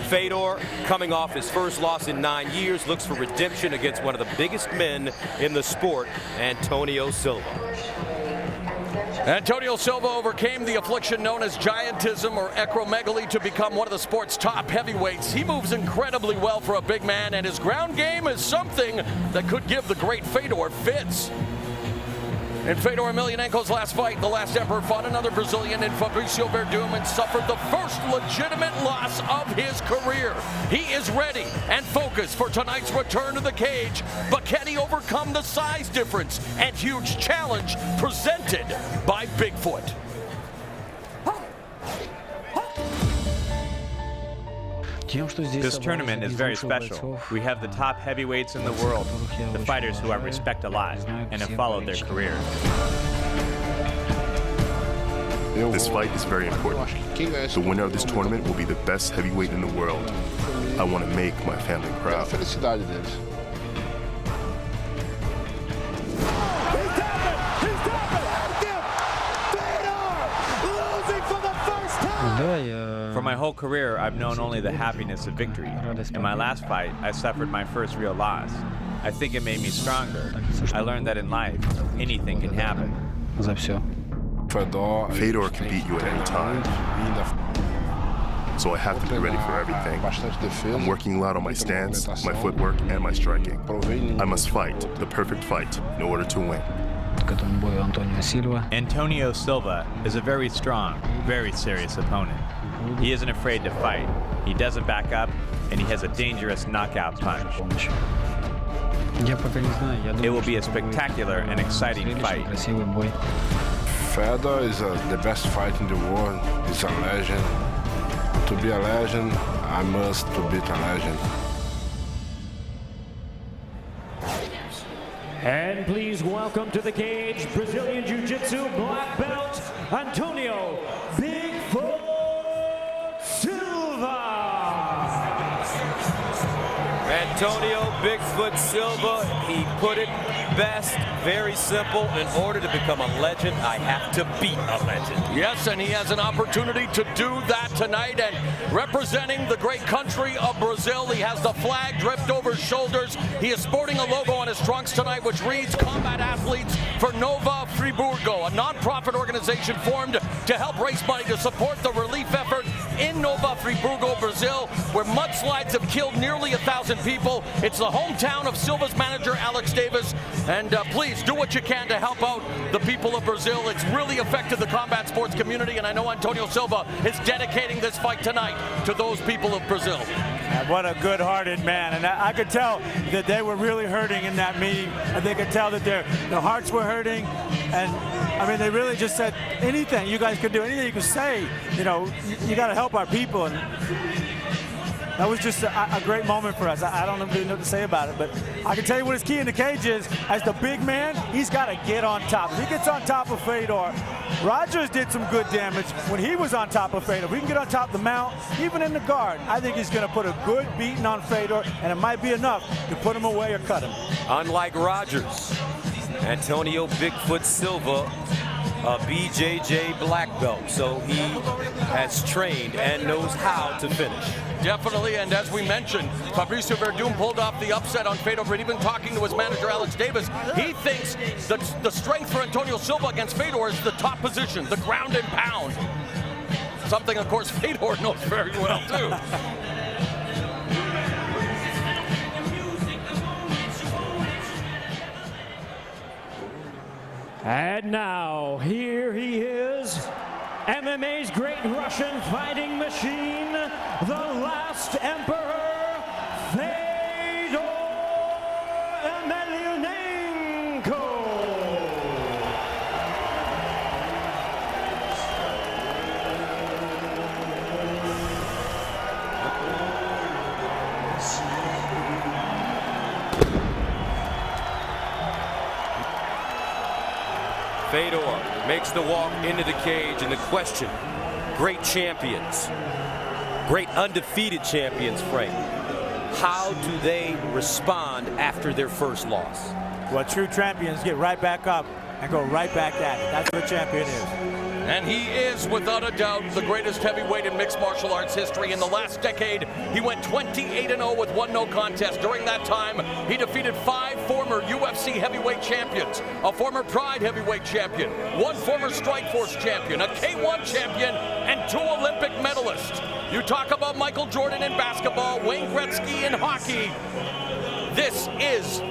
Fedor, coming off his first loss in 9 years, looks for redemption against one of the biggest men in the sport, Antonio Silva. Antonio Silva overcame the affliction known as giantism or acromegaly to become one of the sport's top heavyweights. He moves incredibly well for a big man, and his ground game is something that could give the great Fedor fits. In Fedor Emelianenko's last fight, the last emperor fought another Brazilian in Fabricio Verdum and suffered the first legitimate loss of his career. He is ready and focused for tonight's return to the cage, but can he overcome the size difference and huge challenge presented by Bigfoot? This tournament is very special. We have the top heavyweights in the world, the fighters who I respect a lot and have followed their careers. This fight is very important. The winner of this tournament will be the best heavyweight in the world. I want to make my family proud. For my whole career, I've known only the happiness of victory. In my last fight, I suffered my first real loss. I think it made me stronger. I learned that in life, anything can happen. Fedor can beat you at any time. So I have to be ready for everything. I'm working a lot on my stance, my footwork, and my striking. I must fight the perfect fight in order to win. Antonio Silva is a very strong, very serious opponent. He isn't afraid to fight. He doesn't back up, and he has a dangerous knockout punch. It will be a spectacular and exciting fight. Fedor is the best fighter in the world. He's a legend. To be a legend, I must to beat a legend. And please welcome to the cage, Brazilian Jiu-Jitsu black belt, Antonio Bigfoot Silva. Antonio Bigfoot Silva, he put it best, very simple. In order to become a legend, I have to beat a legend. Yes, and he has an opportunity to do that tonight. And representing the great country of Brazil, he has the flag draped over his shoulders. He is sporting a logo on his trunks tonight, which reads Combat Athletes for Nova Friburgo, a non-profit organization formed to help raise money to support the relief effort in Nova Friburgo, Brazil, where mudslides have killed nearly 1,000 people. It's the hometown of Silva's manager, Alex Davis. And please do what you can to help out the people of Brazil. It's really affected the combat sports community, and I know Antonio Silva is dedicating this fight tonight to those people of Brazil. What a good-hearted man, and I could tell that they were really hurting in that meeting, and they could tell that their hearts were hurting, and I mean, they really just said, anything you guys could do, anything you could say, you got to help our people, and that was just a great moment for us. I don't really know what to say about it, but I can tell you what his key in the cage is. As the big man, he's got to get on top. If he gets on top of Fedor, Rogers did some good damage when he was on top of Fedor. If we can get on top of the mount, even in the guard, I think he's going to put a good beating on Fedor, and it might be enough to put him away or cut him. Unlike Rogers, Antonio Bigfoot Silva, a BJJ black belt, so he has trained and knows how to finish. Definitely, and as we mentioned, Fabricio Verdum pulled off the upset on Fedor, but even talking to his manager, Alex Davis, he thinks that the strength for Antonio Silva against Fedor is the top position, the ground and pound. Something, of course, Fedor knows very well, too. And now, here he is, MMA's great Russian fighting machine, the last emperor, Fedor Emelianenko. Fedor makes the walk into the cage, and the question, great champions, great undefeated champions, Frank, how do they respond after their first loss? Well, true champions get right back up and go right back at it. That's what a champion is. And he is, without a doubt, the greatest heavyweight in mixed martial arts history. In the last decade, he went 28-0 with 1 no contest. During that time, he defeated 5 former UFC heavyweight champions, a former Pride heavyweight champion, 1 former Strikeforce champion, a K1 champion, and 2 Olympic medalists. You talk about Michael Jordan in basketball, Wayne Gretzky in hockey. This is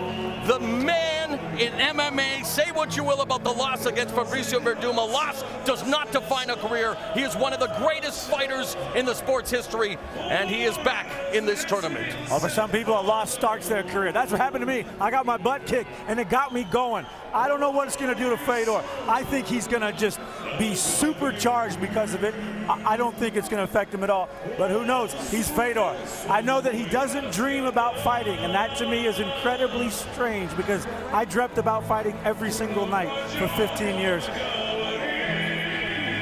the man in MMA. Say what you will about the loss against Fabricio Verdum. A loss does not define a career. He is one of the greatest fighters in the sport's history, and he is back in this tournament. Oh, for some people, a loss starts their career. That's what happened to me. I got my butt kicked, and it got me going. I don't know what it's going to do to Fedor. I think he's going to just be supercharged because of it. I don't think it's going to affect him at all, but who knows? He's Fedor. I know that he doesn't dream about fighting, and that to me is incredibly strange because I dreamt about fighting every single night for 15 years.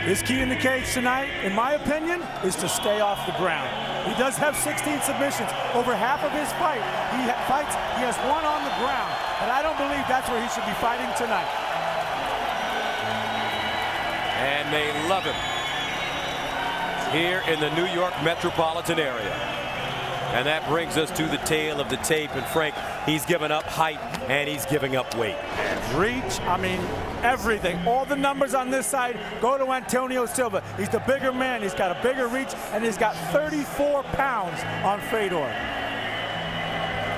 His key in the cage tonight, in my opinion, is to stay off the ground. He does have 16 submissions. Over half of his fight, he has 1 on the ground, and I don't believe that's where he should be fighting tonight. And they love him here in the New York metropolitan area. And that brings us to the tail of the tape. And Frank, he's given up height and he's giving up weight. Reach, I mean, everything. All the numbers on this side go to Antonio Silva. He's the bigger man. He's got a bigger reach, and he's got 34 pounds on Fedor.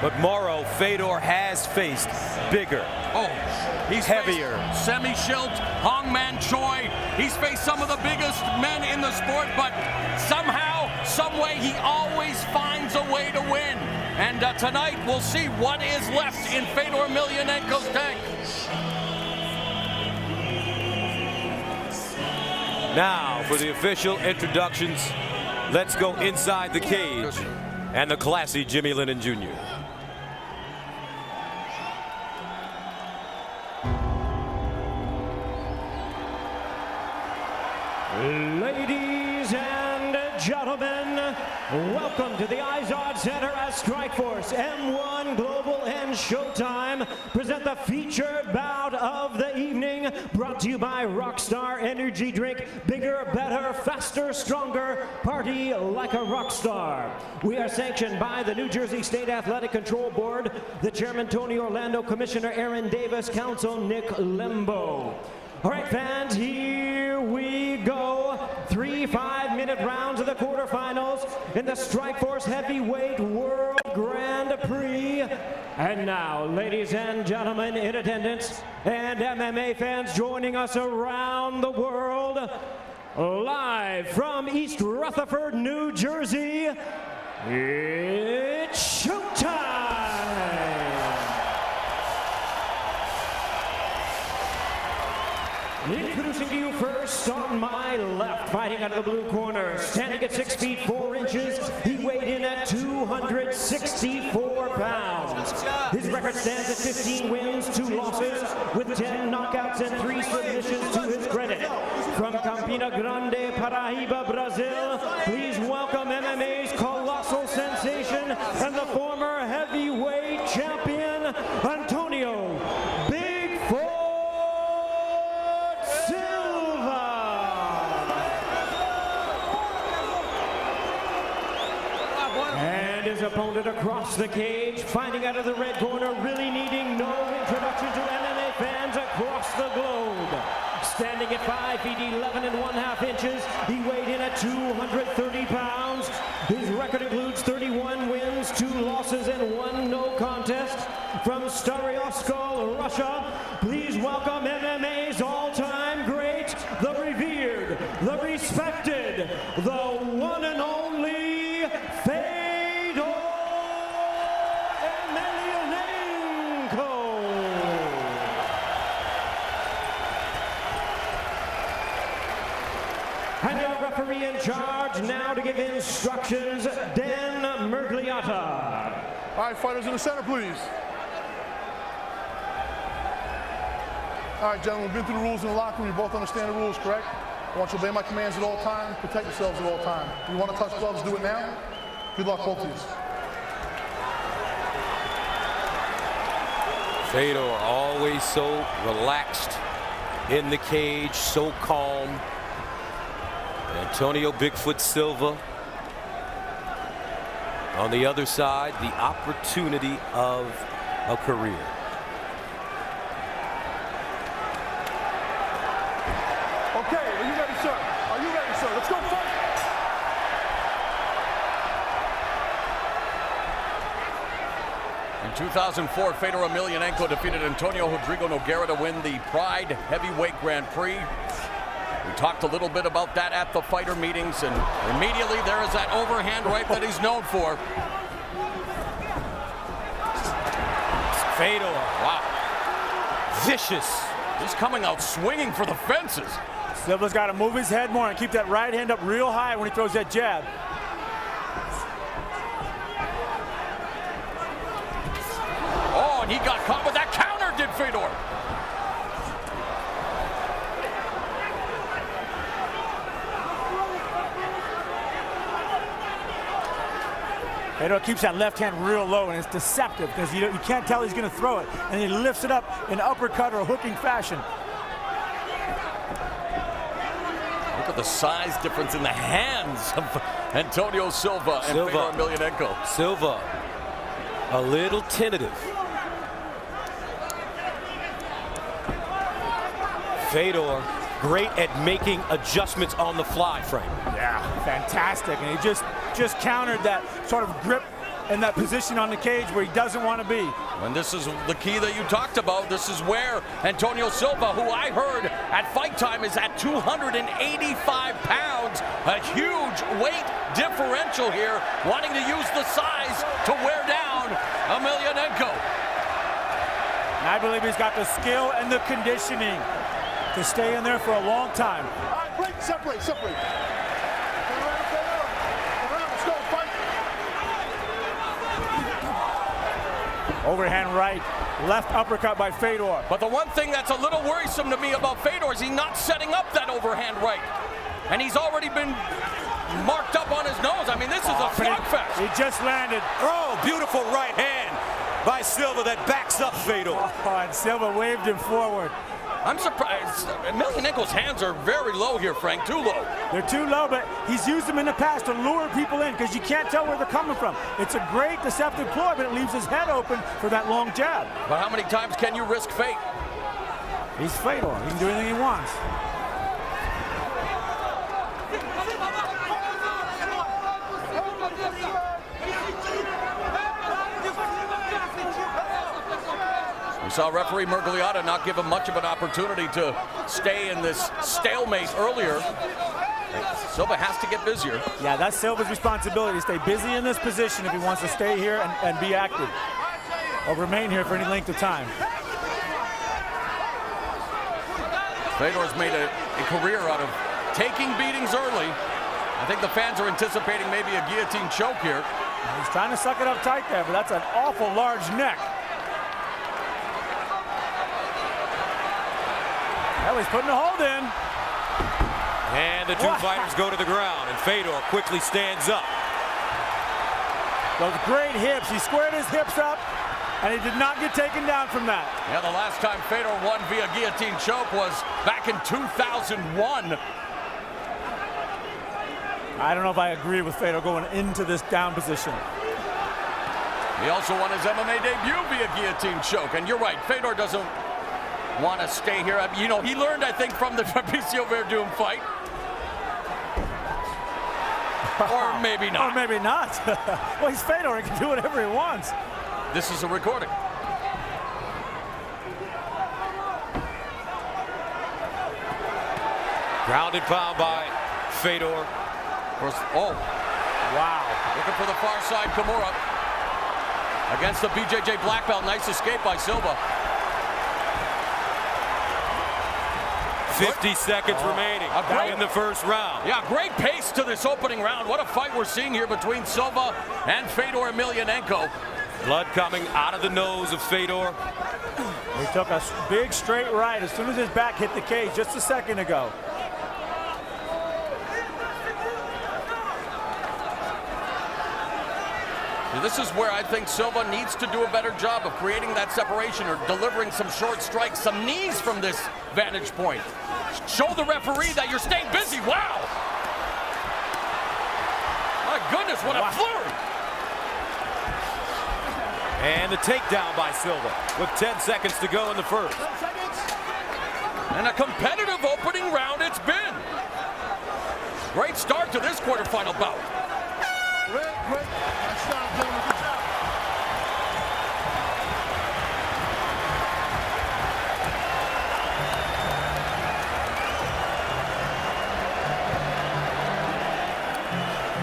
But Mauro, Fedor has faced bigger. Oh, he's heavier. Semi Schilt, Hong Man Choi. He's faced some of the biggest men in the sport, but somehow, some way, he always finds a way to win. And tonight, we'll see what is left in Fedor Emelianenko's tank. Now, for the official introductions, let's go inside the cage and the classy Jimmy Lennon Jr. Ladies and gentlemen, welcome to the Izod Center at Strikeforce. M1 Global and Showtime present the featured bout of the evening, brought to you by Rockstar Energy Drink. Bigger, better, faster, stronger. Party like a rock star. We are sanctioned by the New Jersey State Athletic Control Board, the Chairman Tony Orlando, Commissioner Aaron Davis, Counsel Nick Lembo. All right, fans, here we go. 3 5-minute rounds of the quarterfinals in the Strikeforce Heavyweight World Grand Prix. And now, ladies and gentlemen in attendance and MMA fans joining us around the world, live from East Rutherford, New Jersey, it's showtime! Introducing to you first, on my left, fighting out of the blue corner, standing at 6 feet 4 inches, he weighed in at 264 pounds. His record stands at 15 wins, 2 losses, with 10 knockouts and 3 submissions to his credit. From Campina Grande, Paraíba, Brazil, please welcome MMA's colossal sensation and the former heavyweight champion, Antonio Bigfoot Silva. And his opponent across the cage, fighting out of the red corner, really needing no introduction to MMA fans across the globe. Standing at 5 feet 11 and 1/2 inches, he weighed in at 230 pounds. His record includes 31 wins, 2 losses, and 1 no contest. From Staroyarskal, Russia, please welcome MMA's all-time great, the revered, the respected, the one and only Fedor Emelianenko. And our referee in charge now to give instructions, Dan Mergliata. All right, fighters in the center, please. All right, gentlemen, we've been through the rules in the locker room. You both understand the rules, correct? I want you to obey my commands at all times, protect yourselves at all times. If you want to touch gloves, do it now. Good luck, both of you. Fedor always so relaxed in the cage, so calm, Antonio Bigfoot Silva. On the other side, the opportunity of a career. Okay, are you ready, sir? Are you ready, sir? Let's go fight. In 2004, Fedor Emelianenko defeated Antonio Rodrigo Nogueira to win the Pride Heavyweight Grand Prix. We talked a little bit about that at the fighter meetings, and immediately there is that overhand right that he's known for. Fedor. Wow. Vicious. He's coming out swinging for the fences. Silva's got to move his head more and keep that right hand up real high when he throws that jab. Oh, and he got caught with that counter, did Fedor. Fedor keeps that left hand real low, and it's deceptive because you can't tell he's going to throw it, and he lifts it up in uppercut or hooking fashion. Look at the size difference in the hands of Antonio Silva and Fedor Emelianenko. Silva, a little tentative. Fedor, great at making adjustments on the fly, Frank. Yeah, fantastic. And he just countered that sort of grip in that position on the cage where he doesn't want to be. And this is the key that you talked about. This is where Antonio Silva, who I heard at fight time is at 285 pounds, a huge weight differential here, wanting to use the size to wear down Emelianenko. And I believe he's got the skill and the conditioning to stay in there for a long time. All right, break, separate. Let's go, fight. Overhand right, left uppercut by Fedor. But the one thing that's a little worrisome to me about Fedor is he's not setting up that overhand right. And he's already been marked up on his nose. I mean, this is a slugfest. He just landed. Oh, beautiful right hand by Silva that backs up Fedor. Oh, and Silva waved him forward. I'm surprised. Emelianenko's hands are very low here, Frank. Too low. They're too low, but he's used them in the past to lure people in because you can't tell where they're coming from. It's a great deceptive ploy, but it leaves his head open for that long jab. But how many times can you risk fate? He's Fedor. He can do anything he wants. We saw referee Mergliata not give him much of an opportunity to stay in this stalemate earlier. Silva has to get busier. Yeah, that's Silva's responsibility, to stay busy in this position if he wants to stay here and be active or remain here for any length of time. Fedor's made a career out of taking beatings early. I think the fans are anticipating maybe a guillotine choke here. He's trying to suck it up tight there, but that's an awful large neck. Well, he's putting a hold in. And the two fighters go to the ground, and Fedor quickly stands up. Those great hips. He squared his hips up, and he did not get taken down from that. Yeah, the last time Fedor won via guillotine choke was back in 2001. I don't know if I agree with Fedor going into this down position. He also won his MMA debut via guillotine choke, and you're right, Fedor doesn't want to stay here. You know, he learned, I think, from the Fabricio Verdum fight. Or maybe not. Or maybe not. Well, he's Fedor. He can do whatever he wants. This is a recording. Grounded pound by Fedor. Of course, oh. Wow. Looking for the far side, Kimura. Against the BJJ black belt. Nice escape by Silva. 50 seconds remaining in the first round. Yeah, great pace to this opening round. What a fight we're seeing here between Silva and Fedor Emelianenko. Blood coming out of the nose of Fedor. He took a big straight right as soon as his back hit the cage just a second ago. This is where I think Silva needs to do a better job of creating that separation or delivering some short strikes, some knees from this vantage point. Show the referee that you're staying busy. Wow! goodness, what a flurry. And the takedown by Silva with 10 seconds to go in the first. And a competitive opening round it's been. Great start to this quarterfinal bout. Great. Nice job, gentlemen. Good job.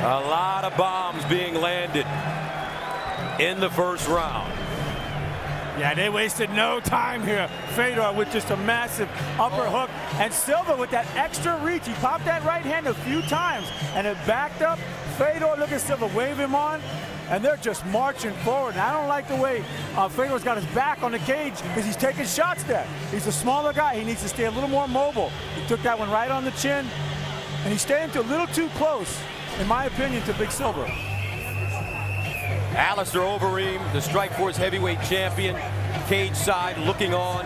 A lot of bombs being landed in the first round. Yeah, they wasted no time here. Fedor with just a massive upper hook, and Silva with that extra reach. He popped that right hand a few times, and it backed up. Fedor, look at Silva, wave him on, and they're just marching forward. And I don't like the way Fedor's got his back on the cage because he's taking shots there. He's a smaller guy. He needs to stay a little more mobile. He took that one right on the chin, and he's staying a little too close, in my opinion, to Big Silva. Alistair Overeem, the Strikeforce heavyweight champion, cage side looking on.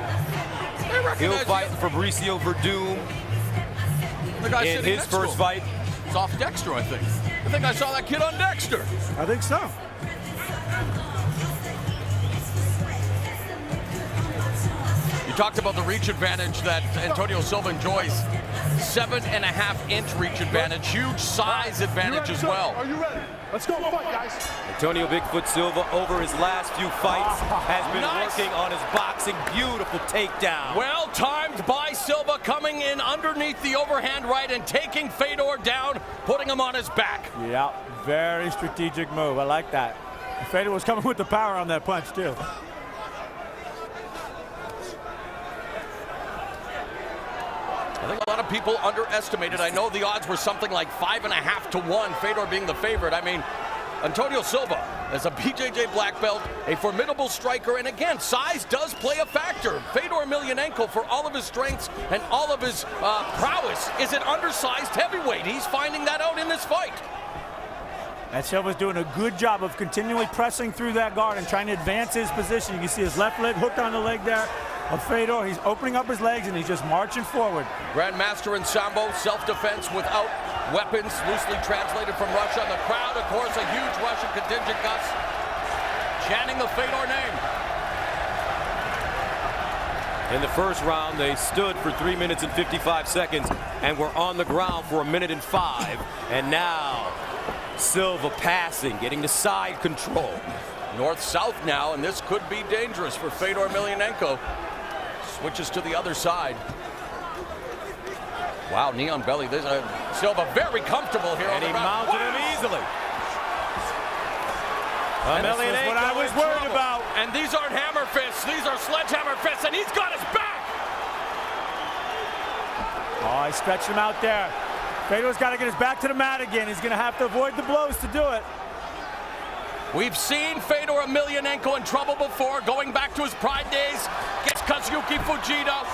He'll fight Fabricio Verdum in his first fight. It's off Dexter, I think. I think I saw that kid on Dexter. I think so. You talked about the reach advantage that Antonio Silva enjoys. 7.5-inch reach advantage, huge size advantage as well. Are you ready? Let's go fight, guys. Antonio Bigfoot Silva, over his last few fights, has been working on his boxing. Beautiful takedown. Well timed by Silva, coming in underneath the overhand right and taking Fedor down, putting him on his back. Yeah, very strategic move. I like that. Fedor was coming with the power on that punch, too. I think a lot of people underestimated. I know the odds were something like 5.5 to 1, Fedor being the favorite. I mean, Antonio Silva, as a BJJ black belt, a formidable striker, and again, size does play a factor. Fedor Emelianenko, for all of his strengths and all of his prowess, is an undersized heavyweight. He's finding that out in this fight. And Silva's doing a good job of continually pressing through that guard and trying to advance his position. You can see his left leg hooked on the leg there of Fedor. He's opening up his legs and he's just marching forward. Grandmaster in Sambo, self-defense without weapons, loosely translated from Russia. And the crowd, of course, a huge Russian contingent, Gus, chanting the Fedor name. In the first round, they stood for 3 minutes and 55 seconds and were on the ground for 1 minute and 5. And now, Silva passing, getting to side control. North-south now, and this could be dangerous for Fedor Emelianenko. Switches to the other side. Wow, knee on belly. This Silva very comfortable here. And he mounted him easily. Emelianenko, what I was worried about. And these aren't hammer fists. These are sledgehammer fists, and he's got his back. Oh, he stretched him out there. Fedor's got to get his back to the mat again. He's going to have to avoid the blows to do it. We've seen Fedor Emelianenko in trouble before, going back to his Pride days against Kazuki Fujita.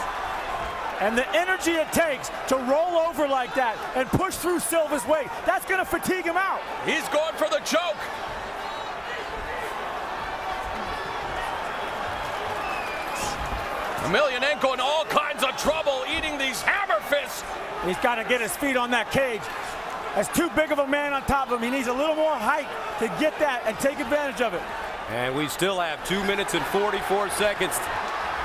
And the energy it takes to roll over like that and push through Silva's weight, that's going to fatigue him out. He's going for the choke. Emelianenko in all kinds of trouble, eating these hammer fists. He's got to get his feet on that cage. As too big of a man on top of him, he needs a little more height to get that and take advantage of it. And we still have 2 minutes and 44 seconds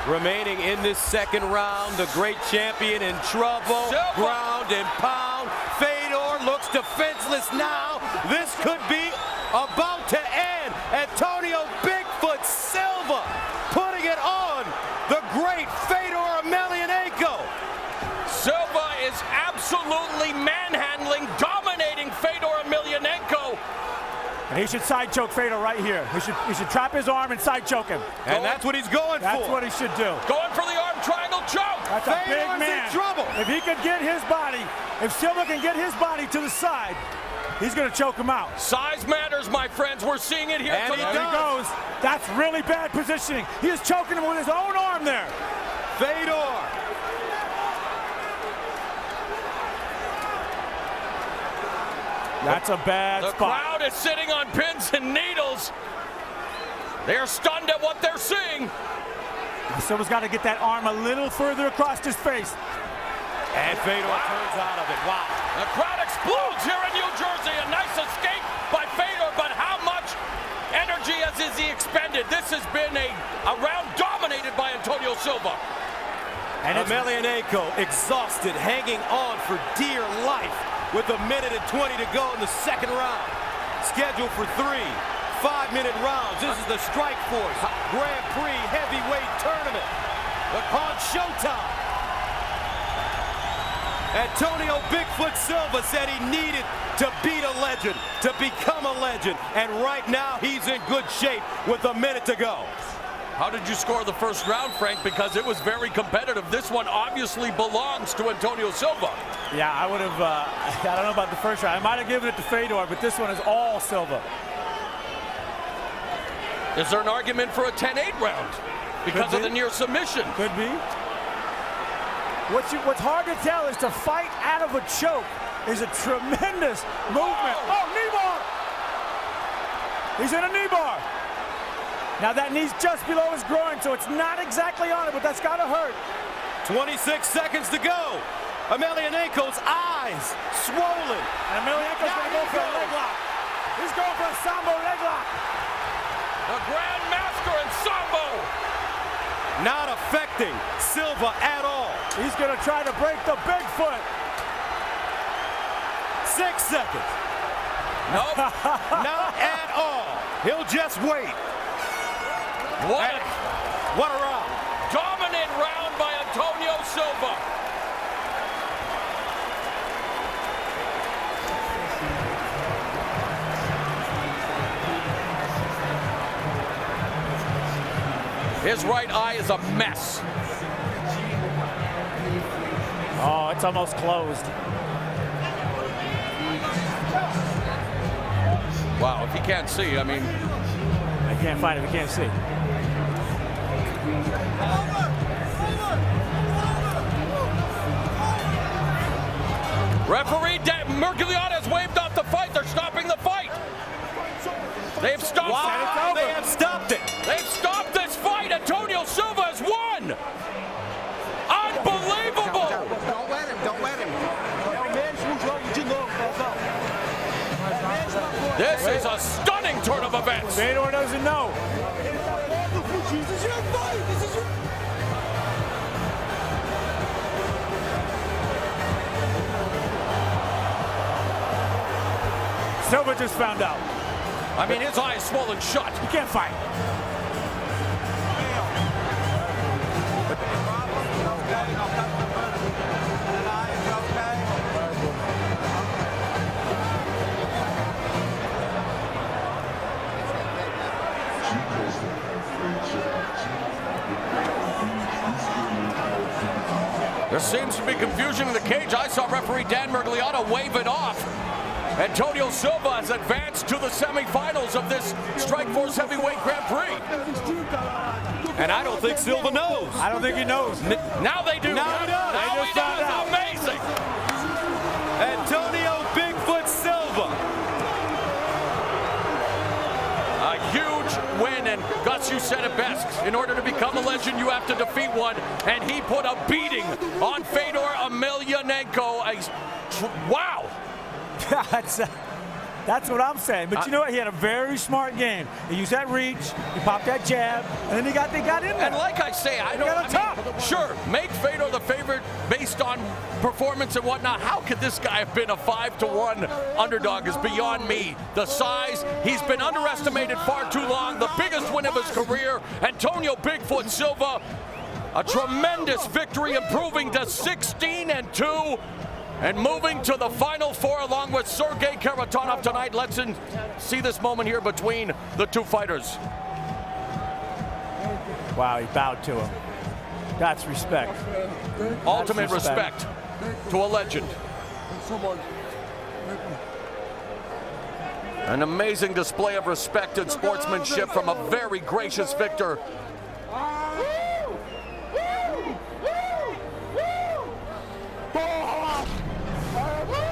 remaining in this second round. The great champion in trouble. Silva. Ground and pound. Fedor looks defenseless now. This could be about to end. Antonio Bigfoot Silva putting it on the great Fedor Emelianenko. Silva is absolutely manhandling, dominating Fedor Emelianenko. And he should side choke Fedor right here. He should trap his arm and side choke him. And that's what he's going for. That's what he should do. Going for the arm triangle choke. That's a big Fedor's man. in trouble. If he could get his body, if Silva can get his body to the side, he's going to choke him out. Size matters, my friends. We're seeing it here. And tonight. There he goes. That's really bad positioning. He is choking him with his own arm there. Fedor. That's a bad The spot. crowd is sitting on pins and needles. They're stunned at what they're seeing. Silva's got to get that arm a little further across his face. And Fedor turns out of it. Wow. The crowd explodes here in New Jersey. A nice escape by Fedor. this has been a round dominated by Antonio Silva. And Emelianenko exhausted, hanging on for dear life with 1 minute and 20 to go in the second round. Scheduled for 3 5-minute rounds. This is the Strikeforce Grand Prix heavyweight tournament on Showtime. Antonio Bigfoot Silva said he needed to beat a legend, to become a legend, and right now he's in good shape with 1 minute to go. How did you score the first round, Frank? Because it was very competitive. This one obviously belongs to Antonio Silva. Yeah, I would have, I don't know about the first round. I might have given it to Fedor, but this one is all Silva. Is there an argument for a 10-8 round because of the near submission? Could be. What's hard to tell is to fight out of a choke is a tremendous movement. Oh, knee bar! He's in a knee bar. Now that knee's just below his groin, so it's not exactly on it, but that's gotta hurt. 26 seconds to go. Emelianenko's eyes swollen. And Emelianenko's gonna go for a leg lock. He's going for a Sambo leg lock. The Grand Master in Sambo. Not affecting Silva at all. He's gonna try to break the Bigfoot. 6 seconds. Nope. Not at all. He'll just wait. What a round. Dominant round by Antonio Silva. His right eye is a mess. Oh, it's almost closed. Wow, if he can't see, I mean. I can't find it if he can't see. Referee Mergulian has waved off the fight. They're stopping the fight. They've stopped Wow, they have stopped it. They've stopped this fight. Antonio Silva has won. Unbelievable. Don't let him. Don't let him. This is a stunning turn of events. Fedor doesn't know. Silva just found out. I mean, his eye is swollen shut. He can't fight. There seems to be confusion in the cage. I saw referee Dan Mergulian wave it off. Antonio Silva has advanced to the semifinals of this Strikeforce Heavyweight Grand Prix. And I don't think Silva knows. I don't think he knows. Now they do. Now he does. Now he does. Amazing. Antonio Bigfoot Silva. A huge win, and Gus, you said it best. In order to become a legend, you have to defeat one, and he put a beating on Fedor Emelianenko. Wow. That's what I'm saying. But you know what? He had a very smart game. He used that reach, he popped that jab, and then they got in there. And like I say, sure, make Fedor the favorite based on performance and whatnot. How could this guy have been a 5-1 underdog is beyond me. The size, he's been underestimated far too long. The biggest win of his career, Antonio Bigfoot Silva, a tremendous victory, improving to 16-2. And moving to the Final Four along with Sergey Karatanov tonight. Let's see this moment here between the two fighters. Wow, he bowed to him. That's respect. Ultimate respect to a legend. An amazing display of respect and sportsmanship from a very gracious victor.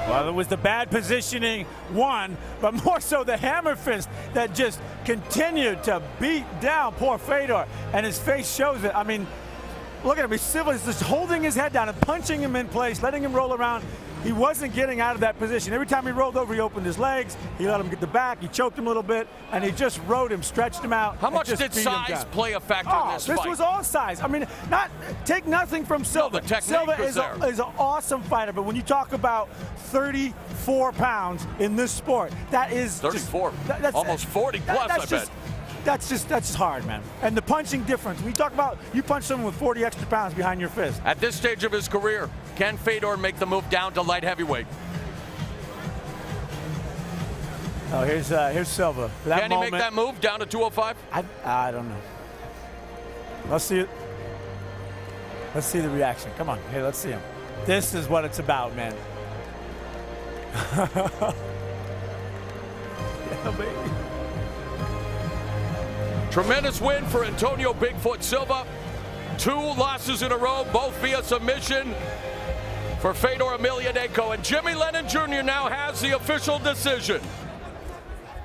Well, it was the bad positioning, one, but more so the hammer fist that just continued to beat down poor Fedor, and his face shows it. I mean, look at him. Silva's just holding his head down and punching him in place, letting him roll around. he wasn't getting out of that position. Every time he rolled over, he opened his legs, he let him get the back, he choked him a little bit, and he just rode him, stretched him out. How much did size play a factor in this fight? This was all size. I mean, take nothing from Silva. No, the technique Silva was is an awesome fighter, but when you talk about 34 pounds in this sport, that is 34, almost 40 plus, I bet. That's just hard, man. And the punching difference. When you talk about you punch someone with 40 extra pounds behind your fist. At this stage of his career, can Fedor make the move down to light heavyweight? Oh, here's Silva. Can he make that move down to 205? I don't know. Let's see it. Let's see the reaction. Come on, here, let's see him. This is what it's about, man. Yeah, baby. Tremendous win for Antonio Bigfoot Silva. 2 losses in a row, both via submission for Fedor Emelianenko. And Jimmy Lennon Jr. now has the official decision.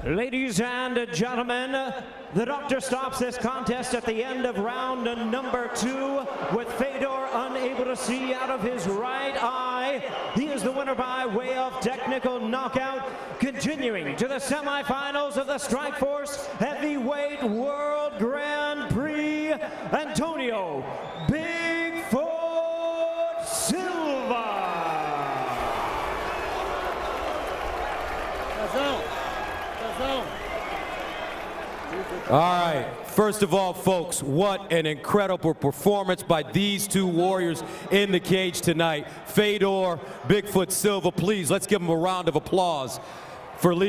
Ladies and gentlemen, the doctor stops this contest at the end of round number 2 with Fedor unable to see out of his right eye. He is the winner by way of technical knockout. Continuing to the semifinals of the Strikeforce Heavyweight World Grand Prix, Antonio Bigfoot Silva. All right, first of all, folks, what an incredible performance by these 2 warriors in the cage tonight. Fedor, Bigfoot Silva, please, let's give them a round of applause for leading.